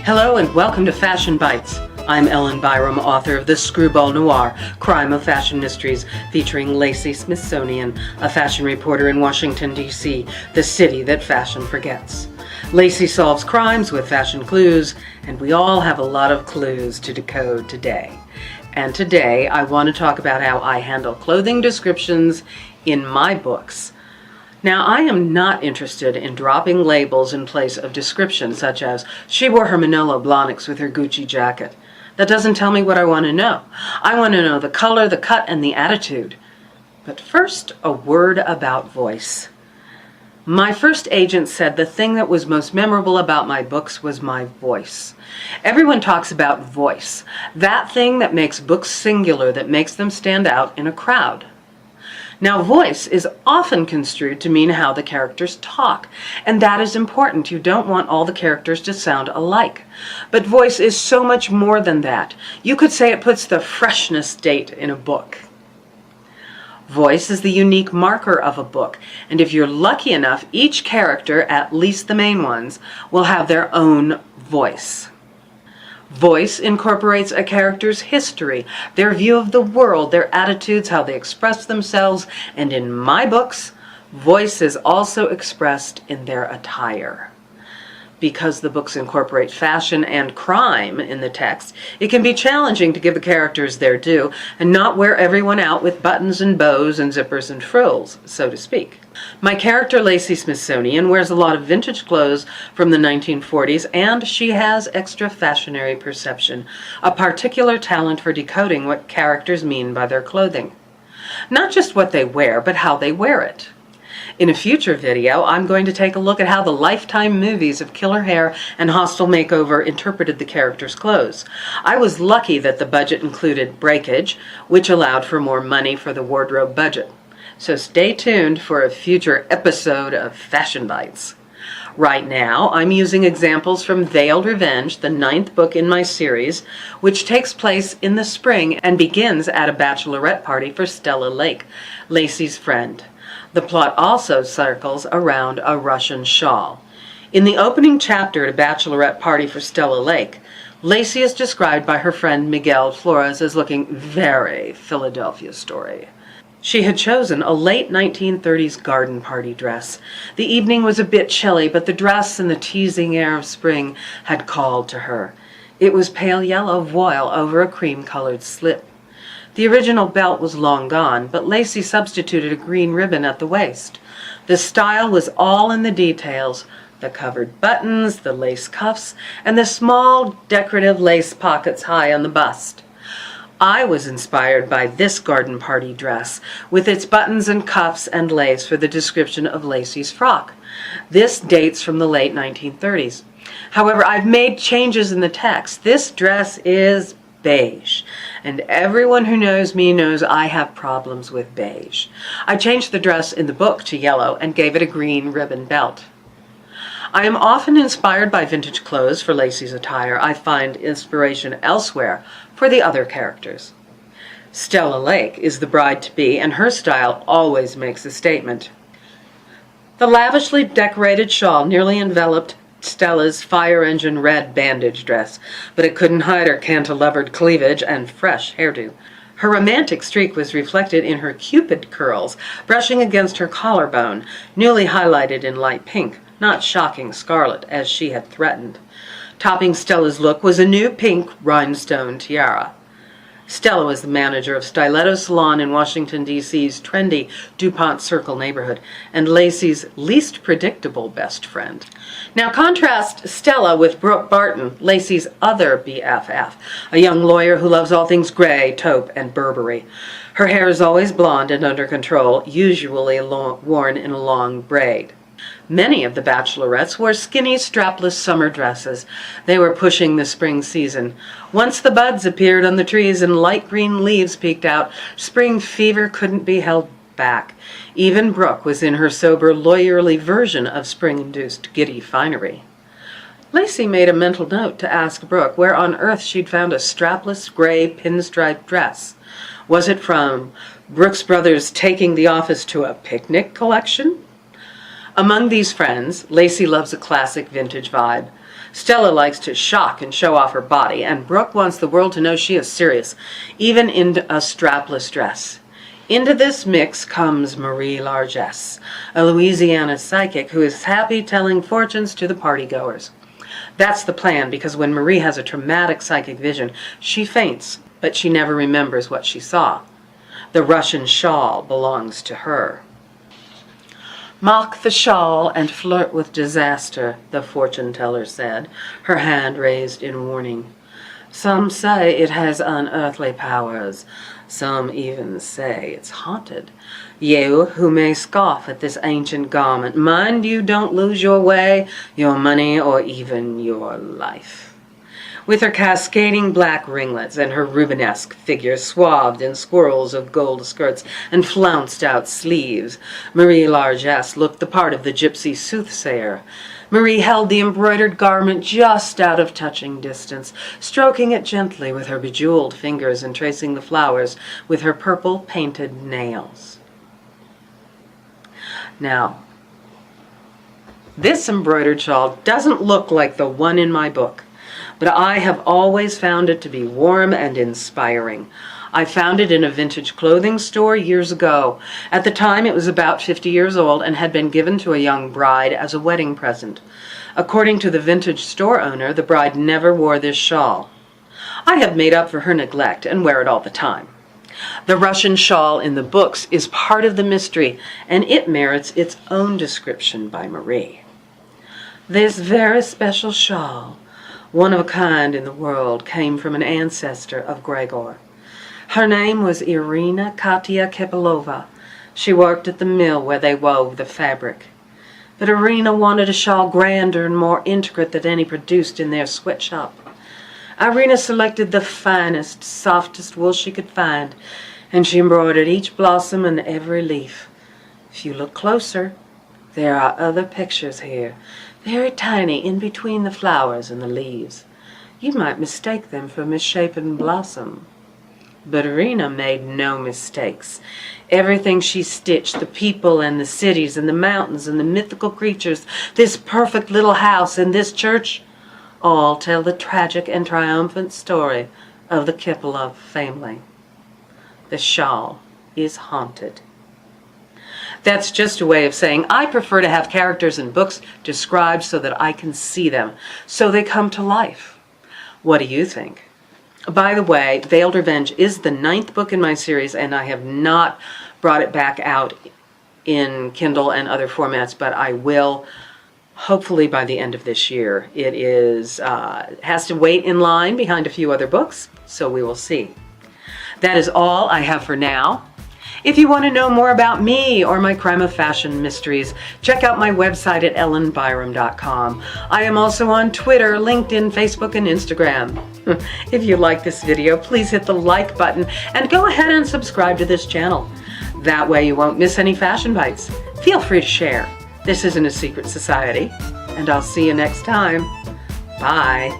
Hello and welcome to Fashion Bites. I'm Ellen Byerrum, author of The Screwball Noir, Crime of Fashion Mysteries, featuring Lacey Smithsonian, a fashion reporter in Washington, D.C., the city that fashion forgets. Lacey solves crimes with fashion clues, and we all have a lot of clues to decode today. And today I want to talk about how I handle clothing descriptions in my books. Now, I am not interested in dropping labels in place of descriptions, such as, she wore her Manolo Blahniks with her Gucci jacket. That doesn't tell me what I want to know. I want to know the color, the cut, and the attitude. But first, a word about voice. My first agent said the thing that was most memorable about my books was my voice. Everyone talks about voice, that thing that makes books singular, that makes them stand out in a crowd. Now, voice is often construed to mean how the characters talk, and that is important. You don't want all the characters to sound alike. But voice is so much more than that. You could say it puts the freshness date in a book. Voice is the unique marker of a book, and if you're lucky enough, each character, at least the main ones, will have their own voice. Voice incorporates a character's history, their view of the world, their attitudes, how they express themselves, and in my books, voice is also expressed in their attire. Because the books incorporate fashion and crime in the text, it can be challenging to give the characters their due and not wear everyone out with buttons and bows and zippers and frills, so to speak. My character, Lacey Smithsonian, wears a lot of vintage clothes from the 1940s, and she has extra fashionary perception, a particular talent for decoding what characters mean by their clothing. Not just what they wear, but how they wear it. In a future video, I'm going to take a look at how the Lifetime movies of Killer Hair and Hostile Makeover interpreted the characters' clothes. I was lucky that the budget included breakage, which allowed for more money for the wardrobe budget. So stay tuned for a future episode of Fashion Bites. Right now, I'm using examples from Veiled Revenge, the 9th book in my series, which takes place in the spring and begins at a bachelorette party for Stella Lake, Lacey's friend. The plot also circles around a Russian shawl. In the opening chapter at a bachelorette party for Stella Lake, Lacey is described by her friend Miguel Flores as looking very Philadelphia Story. She had chosen a late 1930s garden party dress. The evening was a bit chilly, but the dress and the teasing air of spring had called to her. It was pale yellow voile over a cream-colored slip. The original belt was long gone, but Lacey substituted a green ribbon at the waist. The style was all in the details, the covered buttons, the lace cuffs, and the small decorative lace pockets high on the bust. I was inspired by this garden party dress, with its buttons and cuffs and lace for the description of Lacey's frock. This dates from the late 1930s. However, I've made changes in the text. This dress is beige, and everyone who knows me knows I have problems with beige. I changed the dress in the book to yellow and gave it a green ribbon belt. I am often inspired by vintage clothes for Lacey's attire. I find inspiration elsewhere for the other characters. Stella Lake is the bride-to-be, and her style always makes a statement. The lavishly decorated shawl nearly enveloped Stella's fire engine red bandage dress, but it couldn't hide her cantilevered cleavage and fresh hairdo. Her romantic streak was reflected in her cupid curls, brushing against her collarbone, newly highlighted in light pink, not shocking scarlet as she had threatened. Topping Stella's look was a new pink rhinestone tiara. Stella was the manager of Stiletto Salon in Washington, D.C.'s trendy DuPont Circle neighborhood, and Lacey's least predictable best friend. Now contrast Stella with Brooke Barton, Lacey's other BFF, a young lawyer who loves all things gray, taupe, and Burberry. Her hair is always blonde and under control, usually worn in a long braid. Many of the bachelorettes wore skinny, strapless summer dresses. They were pushing the spring season. Once the buds appeared on the trees and light green leaves peeked out, spring fever couldn't be held back. Even Brooke was in her sober, lawyerly version of spring-induced giddy finery. Lacey made a mental note to ask Brooke where on earth she'd found a strapless, gray, pinstripe dress. Was it from Brooks Brothers Taking the Office to a Picnic collection? Among these friends, Lacey loves a classic vintage vibe. Stella likes to shock and show off her body, and Brooke wants the world to know she is serious, even in a strapless dress. Into this mix comes Marie Largesse, a Louisiana psychic who is happy telling fortunes to the partygoers. That's the plan, because when Marie has a traumatic psychic vision, she faints, but she never remembers what she saw. The Russian shawl belongs to her. Mock the shawl and flirt with disaster, the fortune-teller said, her hand raised in warning. Some say it has unearthly powers. Some even say it's haunted. You who may scoff at this ancient garment, mind you don't lose your way, your money, or even your life. With her cascading black ringlets and her Rubenesque figure swathed in swirls of gold skirts and flounced out sleeves, Marie Largesse looked the part of the gypsy soothsayer. Marie held the embroidered garment just out of touching distance, stroking it gently with her bejeweled fingers and tracing the flowers with her purple painted nails. Now, this embroidered shawl doesn't look like the one in my book, but I have always found it to be warm and inspiring. I found it in a vintage clothing store years ago. At the time, it was about 50 years old and had been given to a young bride as a wedding present. According to the vintage store owner, the bride never wore this shawl. I have made up for her neglect and wear it all the time. The Russian shawl in the books is part of the mystery, and it merits its own description by Marie. This very special shawl, one of a kind in the world, came from an ancestor of Gregor. Her name was Irina Katya Kipelova. She worked at the mill where they wove the fabric. But Irina wanted a shawl grander and more intricate than any produced in their sweatshop. Irina selected the finest, softest wool she could find, and she embroidered each blossom and every leaf. If you look closer, there are other pictures here, very tiny in between the flowers and the leaves. You might mistake them for misshapen blossom. But Irina made no mistakes. Everything she stitched, the people and the cities and the mountains and the mythical creatures, this perfect little house and this church, all tell the tragic and triumphant story of the Kipelov family. The shawl is haunted. That's just a way of saying I prefer to have characters in books described so that I can see them, so they come to life. What do you think? By the way, Veiled Revenge is the 9th book in my series, and I have not brought it back out in Kindle and other formats, but I will hopefully by the end of this year. It has to wait in line behind a few other books, so we will see. That is all I have for now. If you want to know more about me or my crime of fashion mysteries, check out my website at ellenbyerrum.com. I am also on Twitter, LinkedIn, Facebook, and Instagram. If you like this video, please hit the like button and go ahead and subscribe to this channel. That way you won't miss any fashion bites. Feel free to share. This isn't a secret society, and I'll see you next time. Bye.